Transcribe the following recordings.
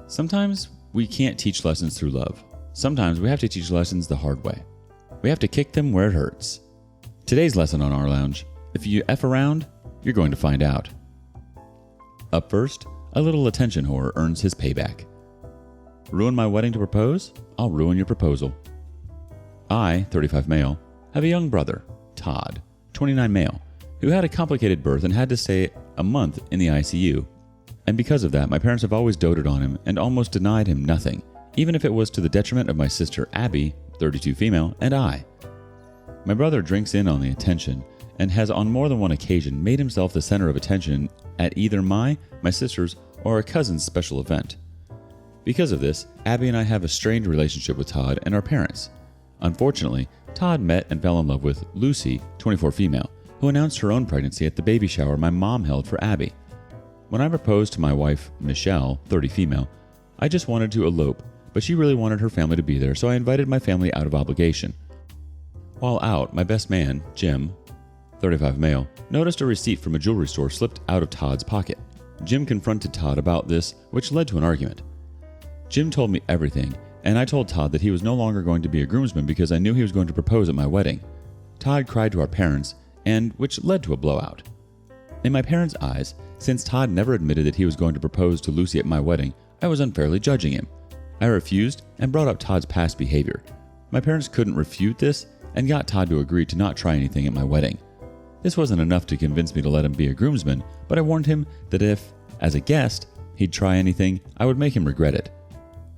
Sometimes we can't teach lessons through love. Sometimes we have to teach lessons the hard way. We have to kick them where it hurts. Today's lesson on rLounge: if you F around, you're going to find out. Up first, a little attention whore earns his payback. Ruin my wedding to propose? I'll ruin your proposal. I, 35 male, have a young brother, Todd, 29 male, who had a complicated birth and had to stay a month in the ICU. And because of that, my parents have always doted on him and almost denied him nothing, even if it was to the detriment of my sister Abby, 32 female, and I. My brother drinks in on the attention and has on more than one occasion made himself the center of attention at either my sister's, or a cousin's special event. Because of this, Abby and I have a strained relationship with Todd and our parents. Unfortunately, Todd met and fell in love with Lucy, 24 female, who announced her own pregnancy at the baby shower my mom held for Abby. When I proposed to my wife, Michelle, 30 female, I just wanted to elope, but she really wanted her family to be there, so I invited my family out of obligation. While out, my best man, Jim, 35 male, noticed a receipt from a jewelry store slipped out of Todd's pocket. Jim confronted Todd about this, which led to an argument. Jim told me everything, and I told Todd that he was no longer going to be a groomsman because I knew he was going to propose at my wedding. Todd cried to our parents, and which led to a blowout. In my parents' eyes, since Todd never admitted that he was going to propose to Lucy at my wedding, I was unfairly judging him. I refused and brought up Todd's past behavior. My parents couldn't refute this and got Todd to agree to not try anything at my wedding. This wasn't enough to convince me to let him be a groomsman, but I warned him that if, as a guest, he'd try anything, I would make him regret it.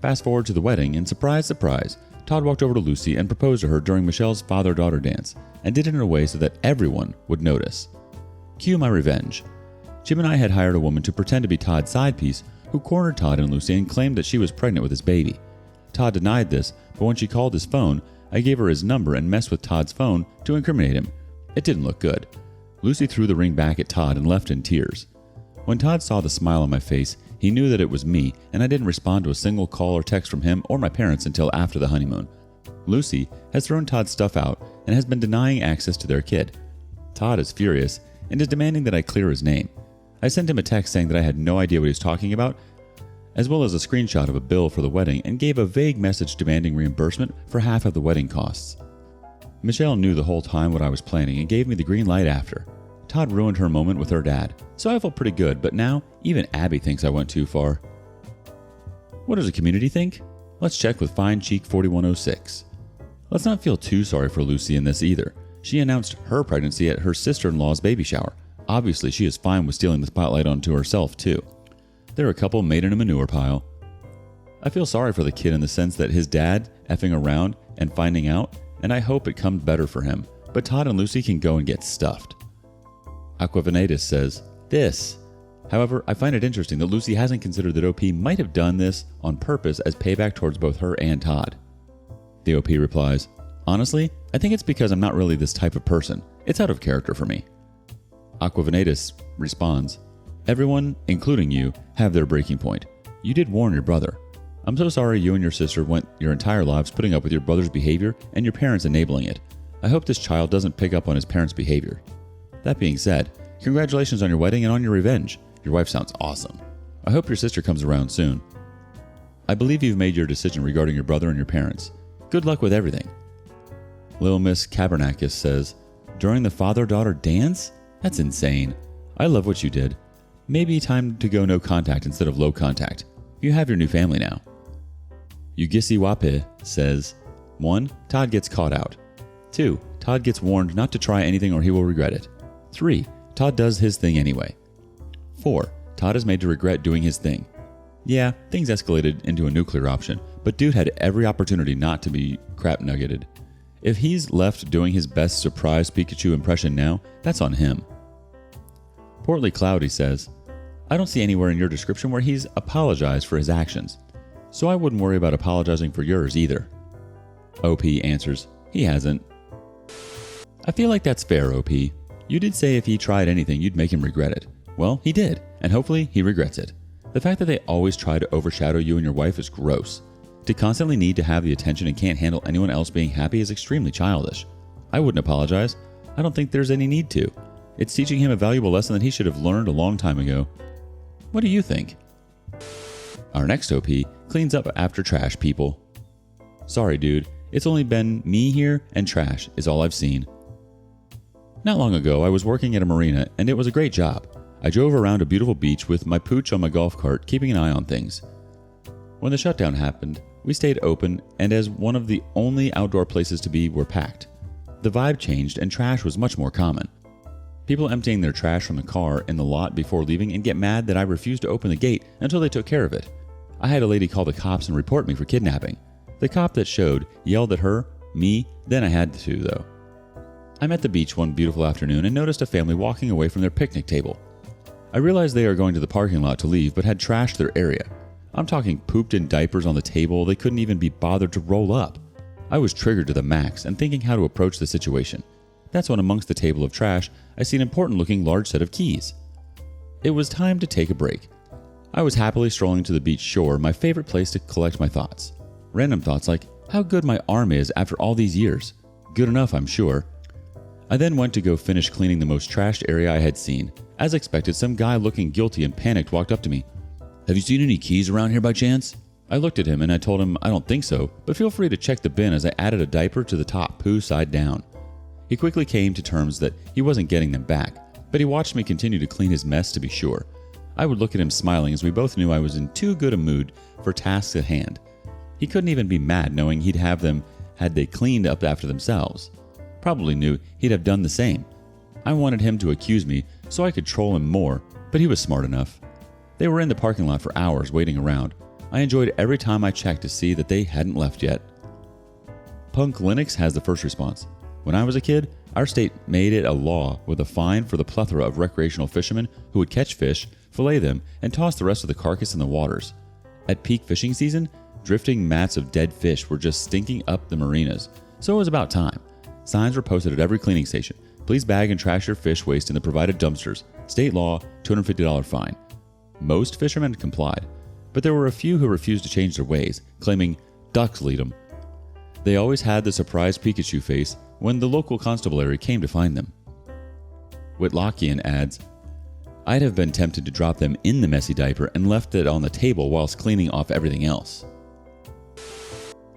Fast forward to the wedding, and surprise, surprise, Todd walked over to Lucy and proposed to her during Michelle's father-daughter dance, and did it in a way so that everyone would notice. Cue my revenge. Jim and I had hired a woman to pretend to be Todd's side piece, who cornered Todd and Lucy and claimed that she was pregnant with his baby. Todd denied this, but when she called his phone, I gave her his number and messed with Todd's phone to incriminate him. It didn't look good. Lucy threw the ring back at Todd and left in tears. When Todd saw the smile on my face, he knew that it was me, and I didn't respond to a single call or text from him or my parents until after the honeymoon. Lucy has thrown Todd's stuff out and has been denying access to their kid. Todd is furious and is demanding that I clear his name. I sent him a text saying that I had no idea what he was talking about, as well as a screenshot of a bill for the wedding, and gave a vague message demanding reimbursement for half of the wedding costs. Michelle knew the whole time what I was planning and gave me the green light after. Todd ruined her moment with her dad, so I felt pretty good, but now even Abby thinks I went too far. What does the community think? Let's check with Fine Cheek 4106. Let's not feel too sorry for Lucy in this either. She announced her pregnancy at her sister-in-law's baby shower. Obviously, she is fine with stealing the spotlight onto herself, too. They're a couple made in a manure pile. I feel sorry for the kid in the sense that his dad effing around and finding out, and I hope it comes better for him, but Todd and Lucy can go and get stuffed. Aquavanatus says, this. However, I find it interesting that Lucy hasn't considered that OP might have done this on purpose as payback towards both her and Todd. The OP replies, honestly, I think it's because I'm not really this type of person. It's out of character for me. Aquavanatus responds, everyone, including you, have their breaking point. You did warn your brother. I'm so sorry you and your sister went your entire lives putting up with your brother's behavior and your parents enabling it. I hope this child doesn't pick up on his parents' behavior. That being said, congratulations on your wedding and on your revenge. Your wife sounds awesome. I hope your sister comes around soon. I believe you've made your decision regarding your brother and your parents. Good luck with everything. Little Miss Cabernakis says, during the father-daughter dance? That's insane. I love what you did. Maybe time to go no contact instead of low contact. You have your new family now. Yugisi Wape says, 1. Todd gets caught out. 2. Todd gets warned not to try anything or he will regret it. 3. Todd does his thing anyway. 4. Todd is made to regret doing his thing. Yeah, things escalated into a nuclear option, but dude had every opportunity not to be crap nuggeted. If he's left doing his best surprise Pikachu impression now, that's on him. Portly Cloudy says, I don't see anywhere in your description where he's apologized for his actions, so I wouldn't worry about apologizing for yours either. OP answers, he hasn't. I feel like that's fair, OP. You did say if he tried anything, you'd make him regret it. Well, he did, and hopefully he regrets it. The fact that they always try to overshadow you and your wife is gross. To constantly need to have the attention and can't handle anyone else being happy is extremely childish. I wouldn't apologize. I don't think there's any need to. It's teaching him a valuable lesson that he should have learned a long time ago. What do you think? Our next OP cleans up after trash people. Sorry, dude. It's only been me here and trash is all I've seen. Not long ago, I was working at a marina and it was a great job. I drove around a beautiful beach with my pooch on my golf cart, keeping an eye on things. When the shutdown happened, we stayed open and as one of the only outdoor places to be were packed. The vibe changed and trash was much more common. People emptying their trash from the car in the lot before leaving and get mad that I refused to open the gate until they took care of it. I had a lady call the cops and report me for kidnapping. The cop that showed yelled at her, me, then I had to though. I'm at the beach one beautiful afternoon and noticed a family walking away from their picnic table. I realized they are going to the parking lot to leave but had trashed their area. I'm talking pooped in diapers on the table, they couldn't even be bothered to roll up. I was triggered to the max and thinking how to approach the situation. That's when amongst the table of trash, I see an important looking large set of keys. It was time to take a break. I was happily strolling to the beach shore, my favorite place to collect my thoughts. Random thoughts like how good my arm is after all these years. Good enough, I'm sure. I then went to go finish cleaning the most trashed area I had seen. As expected, some guy looking guilty and panicked walked up to me. Have you seen any keys around here by chance? I looked at him and I told him I don't think so, but feel free to check the bin as I added a diaper to the top, poo side down. He quickly came to terms that he wasn't getting them back, but he watched me continue to clean his mess to be sure. I would look at him smiling as we both knew I was in too good a mood for tasks at hand. He couldn't even be mad knowing he'd have them had they cleaned up after themselves. Probably knew he'd have done the same. I wanted him to accuse me so I could troll him more, but he was smart enough. They were in the parking lot for hours waiting around. I enjoyed every time I checked to see that they hadn't left yet. Punk Linux has the first response. When I was a kid, our state made it a law with a fine for the plethora of recreational fishermen who would catch fish, fillet them, and toss the rest of the carcass in the waters. At peak fishing season, drifting mats of dead fish were just stinking up the marinas, so it was about time. Signs were posted at every cleaning station. Please bag and trash your fish waste in the provided dumpsters. State law, $250 fine. Most fishermen complied, but there were a few who refused to change their ways, claiming ducks lead them. They always had the surprised Pikachu face when the local constabulary came to find them. Whitlockian adds, I'd have been tempted to drop them in the messy diaper and left it on the table whilst cleaning off everything else.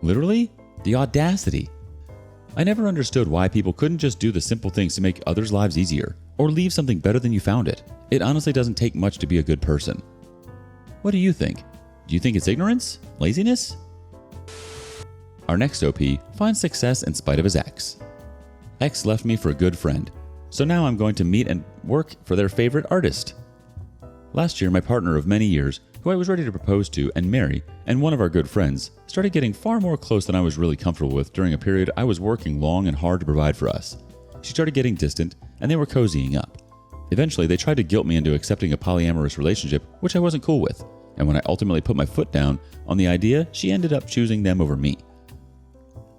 Literally? The audacity. I never understood why people couldn't just do the simple things to make others' lives easier, or leave something better than you found it. It honestly doesn't take much to be a good person. What do you think? Do you think it's ignorance? Laziness? Our next OP finds success in spite of his ex. Ex left me for a good friend, so now I'm going to meet and work for their favorite artist. Last year, my partner of many years, who I was ready to propose to and marry, and one of our good friends, started getting far more close than I was really comfortable with during a period I was working long and hard to provide for us. She started getting distant, and they were cozying up. Eventually, they tried to guilt me into accepting a polyamorous relationship, which I wasn't cool with, and when I ultimately put my foot down on the idea, she ended up choosing them over me.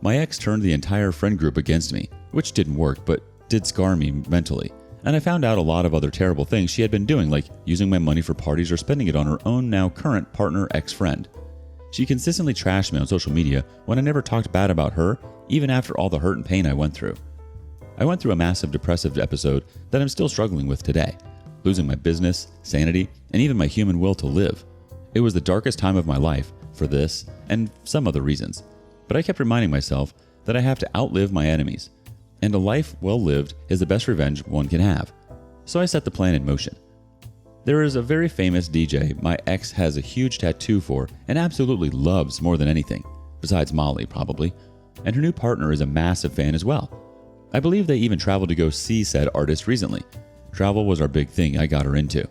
My ex turned the entire friend group against me, which didn't work, but did scar me mentally, and I found out a lot of other terrible things she had been doing, like using my money for parties or spending it on her own now current partner ex-friend. She consistently trashed me on social media when I never talked bad about her, even after all the hurt and pain I went through. I went through a massive depressive episode that I'm still struggling with today, losing my business, sanity, and even my human will to live. It was the darkest time of my life for this and some other reasons, but I kept reminding myself that I have to outlive my enemies, and a life well lived is the best revenge one can have. So I set the plan in motion. There is a very famous DJ my ex has a huge tattoo for and absolutely loves more than anything, besides Molly probably, and her new partner is a massive fan as well. I believe they even traveled to go see said artist recently. Travel was our big thing I got her into.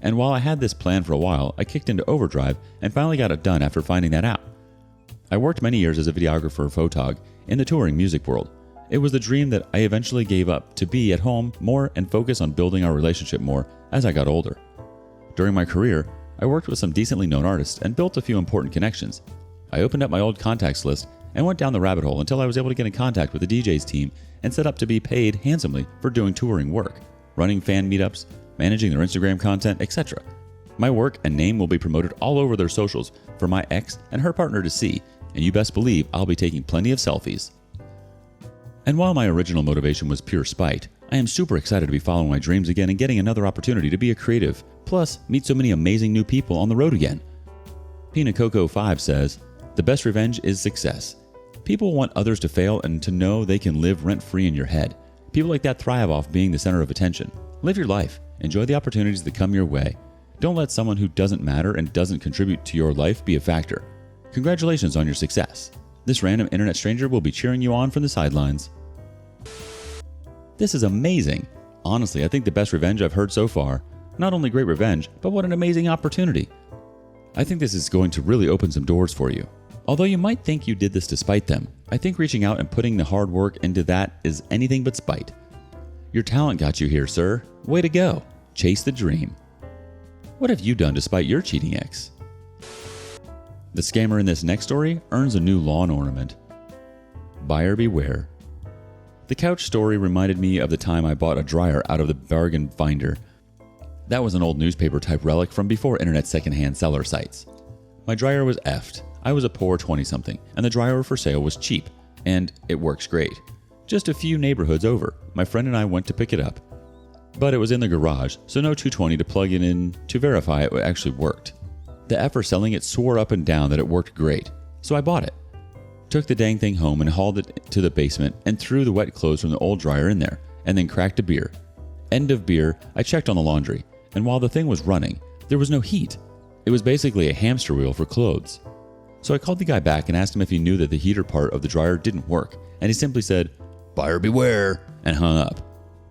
And while I had this plan for a while, I kicked into overdrive and finally got it done after finding that out. I worked many years as a videographer photog in the touring music world. It was the dream that I eventually gave up to be at home more and focus on building our relationship more as I got older. During my career, I worked with some decently known artists and built a few important connections. I opened up my old contacts list and went down the rabbit hole until I was able to get in contact with the DJ's team and set up to be paid handsomely for doing touring work, running fan meetups, managing their Instagram content, etc. My work and name will be promoted all over their socials for my ex and her partner to see, and you best believe I'll be taking plenty of selfies. And while my original motivation was pure spite, I am super excited to be following my dreams again and getting another opportunity to be a creative, plus meet so many amazing new people on the road again. Pinacoco5 says, the best revenge is success. People want others to fail and to know they can live rent-free in your head. People like that thrive off being the center of attention. Live your life. Enjoy the opportunities that come your way. Don't let someone who doesn't matter and doesn't contribute to your life be a factor. Congratulations on your success. This random internet stranger will be cheering you on from the sidelines. This is amazing. Honestly, I think the best revenge I've heard so far. Not only great revenge, but what an amazing opportunity. I think this is going to really open some doors for you. Although you might think you did this to spite them, I think reaching out and putting the hard work into that is anything but spite. Your talent got you here, sir. Way to go. Chase the dream. What have you done to spite your cheating ex? The scammer in this next story earns a new lawn ornament. Buyer beware. The couch story reminded me of the time I bought a dryer out of the bargain finder. That was an old newspaper type relic from before internet secondhand seller sites. My dryer was effed. I was a poor 20-something, and the dryer for sale was cheap, and it works great. Just a few neighborhoods over, my friend and I went to pick it up. But it was in the garage, so no 220 to plug it in to verify it actually worked. The effer selling it swore up and down that it worked great, so I bought it. Took the dang thing home and hauled it to the basement and threw the wet clothes from the old dryer in there, and then cracked a beer. End of beer, I checked on the laundry, and while the thing was running, there was no heat. It was basically a hamster wheel for clothes. So I called the guy back and asked him if he knew that the heater part of the dryer didn't work, and he simply said, "Buyer beware," and hung up.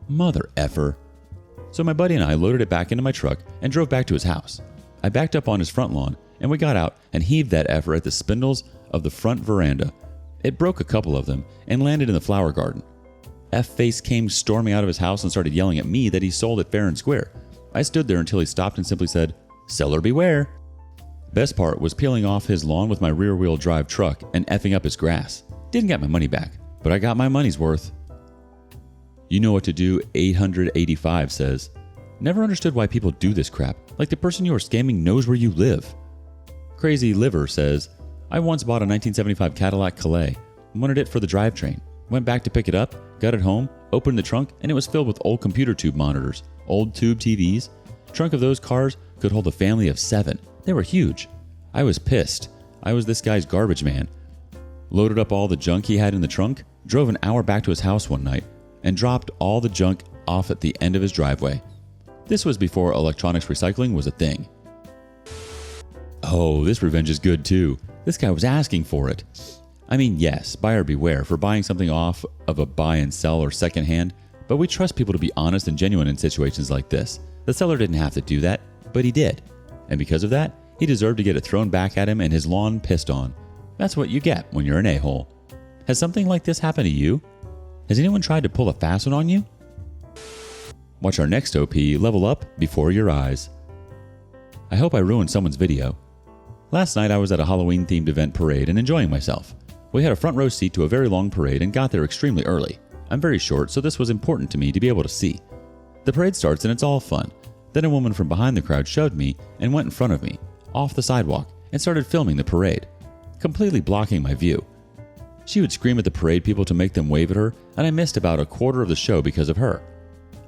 Mother effer. So my buddy and I loaded it back into my truck and drove back to his house. I backed up on his front lawn, and we got out and heaved that effer at the spindles of the front veranda. It broke a couple of them and landed in the flower garden. F-Face came storming out of his house and started yelling at me that he sold it fair and square. I stood there until he stopped and simply said, "Seller beware." Best part was peeling off his lawn with my rear-wheel drive truck and effing up his grass. Didn't get my money back, but I got my money's worth. You know what to do, 885 says. Never understood why people do this crap, like the person you are scamming knows where you live. Crazy Liver says, I once bought a 1975 Cadillac Calais, wanted it for the drivetrain, went back to pick it up, got it home, opened the trunk, and it was filled with old computer tube monitors, old tube TVs. Trunk of those cars could hold a family of 7. They were huge. I was pissed. I was this guy's garbage man. Loaded up all the junk he had in the trunk, drove an hour back to his house one night, and dropped all the junk off at the end of his driveway. This was before electronics recycling was a thing. Oh, this revenge is good too. This guy was asking for it. I mean, yes, buyer beware for buying something off of a buy and sell or secondhand, but we trust people to be honest and genuine in situations like this. The seller didn't have to do that, but he did. And because of that, he deserved to get it thrown back at him and his lawn pissed on. That's what you get when you're an a-hole. Has something like this happened to you? Has anyone tried to pull a fast one on you? Watch our next OP level up before your eyes. I hope I ruined someone's video. Last night I was at a Halloween-themed event parade and enjoying myself. We had a front row seat to a very long parade and got there extremely early. I'm very short, so this was important to me to be able to see. The parade starts and it's all fun. Then a woman from behind the crowd shoved me and went in front of me, off the sidewalk, and started filming the parade, completely blocking my view. She would scream at the parade people to make them wave at her, and I missed about a quarter of the show because of her.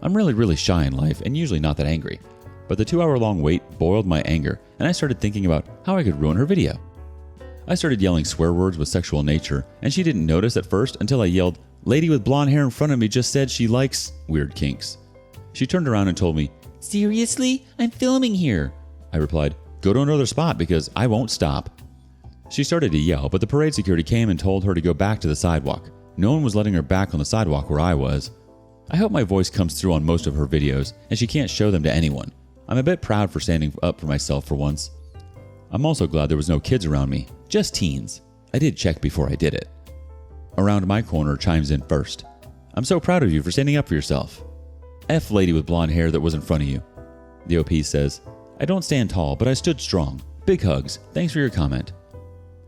I'm really shy in life and usually not that angry, but the 2-hour-long wait boiled my anger, and I started thinking about how I could ruin her video. I started yelling swear words with sexual nature, and she didn't notice at first until I yelled, "Lady with blonde hair in front of me just said she likes weird kinks." She turned around and told me, "Seriously? I'm filming here." I replied, "Go to another spot because I won't stop." She started to yell, but the parade security came and told her to go back to the sidewalk. No one was letting her back on the sidewalk where I was. I hope my voice comes through on most of her videos and she can't show them to anyone. I'm a bit proud for standing up for myself for once. I'm also glad there was no kids around me, just teens. I did check before I did it. Around my corner chimes in first. "I'm so proud of you for standing up for yourself." F lady with blonde hair that was in front of you. The OP says, "I don't stand tall, but I stood strong. Big hugs. Thanks for your comment."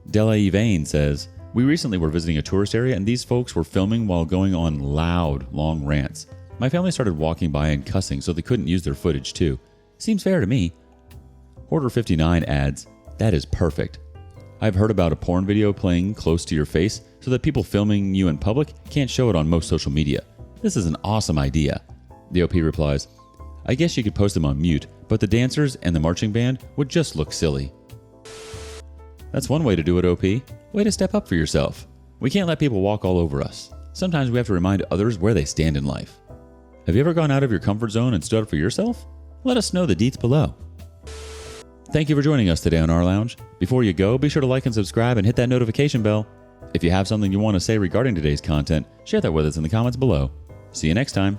Della Evane says, "We recently were visiting a tourist area and these folks were filming while going on loud, long rants. My family started walking by and cussing so they couldn't use their footage too. Seems fair to me." Hoarder59 adds, "That is perfect. I've heard about a porn video playing close to your face so that people filming you in public can't show it on most social media. This is an awesome idea." The OP replies, "I guess you could post them on mute, but the dancers and the marching band would just look silly." That's one way to do it, OP. Way to step up for yourself. We can't let people walk all over us. Sometimes we have to remind others where they stand in life. Have you ever gone out of your comfort zone and stood up for yourself? Let us know the deets below. Thank you for joining us today on rLounge. Before you go, be sure to like and subscribe and hit that notification bell. If you have something you want to say regarding today's content, share that with us in the comments below. See you next time.